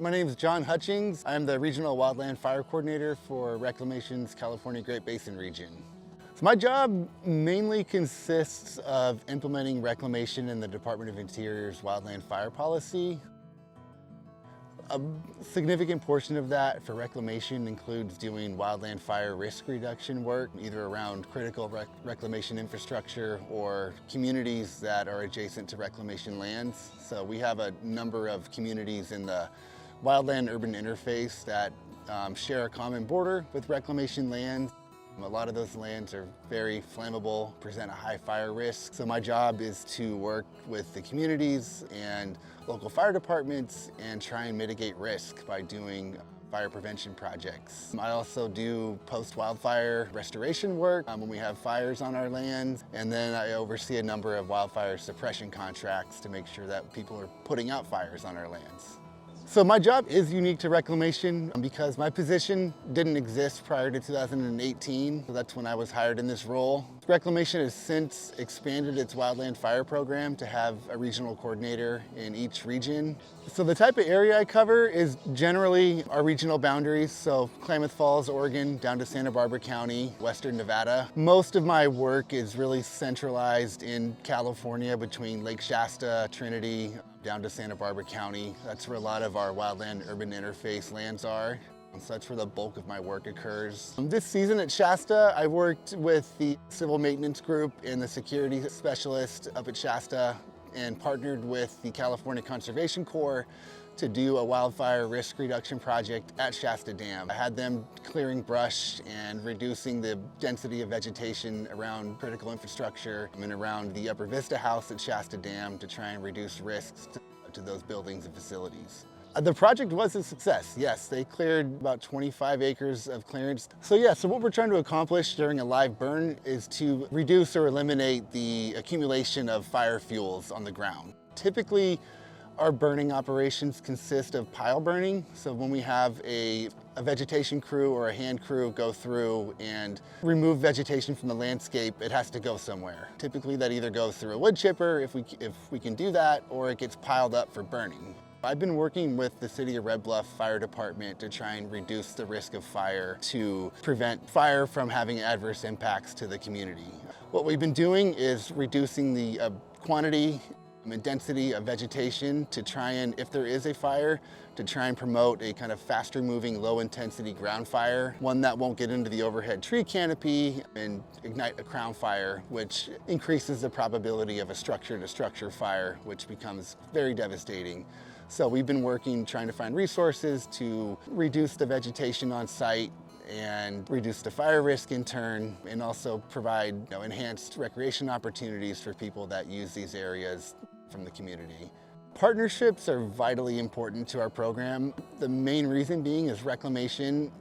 My name is John Hutchings. I'm the Regional Wildland Fire Coordinator for Reclamation's California Great Basin region. So my job mainly consists of implementing reclamation in the Department of Interior's Wildland Fire policy. A significant portion of that for reclamation includes doing wildland fire risk reduction work, either around critical reclamation infrastructure or communities that are adjacent to reclamation lands. So we have a number of communities in the wildland-urban interface that share a common border with reclamation lands. A lot of those lands are very flammable, present a high fire risk. So my job is to work with the communities and local fire departments and try and mitigate risk by doing fire prevention projects. I also do post-wildfire restoration work when we have fires on our lands, and then I oversee a number of wildfire suppression contracts to make sure that people are putting out fires on our lands. So my job is unique to reclamation because my position didn't exist prior to 2018. So that's when I was hired in this role. Reclamation has since expanded its Wildland Fire Program to have a regional coordinator in each region. So the type of area I cover is generally our regional boundaries, so Klamath Falls, Oregon, down to Santa Barbara County, Western Nevada. Most of my work is really centralized in California between Lake Shasta, Trinity, down to Santa Barbara County. That's where a lot of our wildland-urban interface lands are. So that's where the bulk of my work occurs. This season at Shasta, I worked with the civil maintenance group and the security specialist up at Shasta and partnered with the California Conservation Corps to do a wildfire risk reduction project at Shasta Dam. I had them clearing brush and reducing the density of vegetation around critical infrastructure and around the Upper Vista House at Shasta Dam to try and reduce risks to those buildings and facilities. The project was a success, yes. They cleared about 25 acres of clearance. So what we're trying to accomplish during a live burn is to reduce or eliminate the accumulation of fire fuels on the ground. Typically, our burning operations consist of pile burning. So when we have a vegetation crew or a hand crew go through and remove vegetation from the landscape, it has to go somewhere. Typically that either goes through a wood chipper if we can do that, or it gets piled up for burning. I've been working with the City of Red Bluff Fire Department to try and reduce the risk of fire to prevent fire from having adverse impacts to the community. What we've been doing is reducing the quantity and density of vegetation to try and, if there is a fire, to try and promote a kind of faster moving, low intensity ground fire, one that won't get into the overhead tree canopy and ignite a crown fire, which increases the probability of a structure to structure fire, which becomes very devastating. So we've been working, trying to find resources to reduce the vegetation on site and reduce the fire risk in turn, and also provide enhanced recreation opportunities for people that use these areas from the community. Partnerships are vitally important to our program. The main reason being is reclamation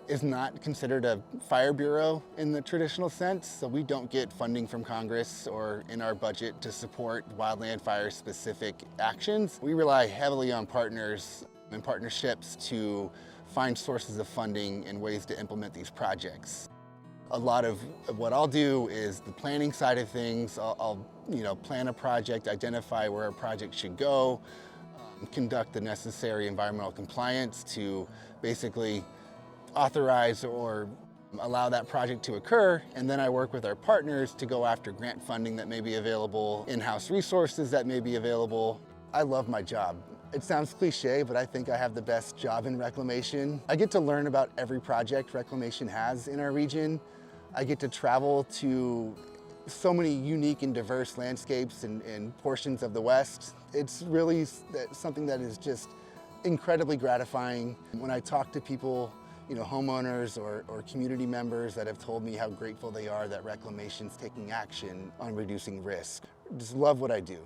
is not considered a fire bureau in the traditional sense, so we don't get funding from Congress or in our budget to support wildland fire specific actions. We rely heavily on partners and partnerships to find sources of funding and ways to implement these projects. A lot of what I'll do is the planning side of things. I'll plan a project, identify where a project should go, conduct the necessary environmental compliance to basically authorize or allow that project to occur, and then I work with our partners to go after grant funding that may be available, in-house resources that may be available. I love my job. It sounds cliche, but I think I have the best job in reclamation. I get to learn about every project reclamation has in our region. I get to travel to so many unique and diverse landscapes and portions of the West. It's really something that is just incredibly gratifying. When I talk to people, homeowners or community members that have told me how grateful they are that reclamation's taking action on reducing risk. Just love what I do.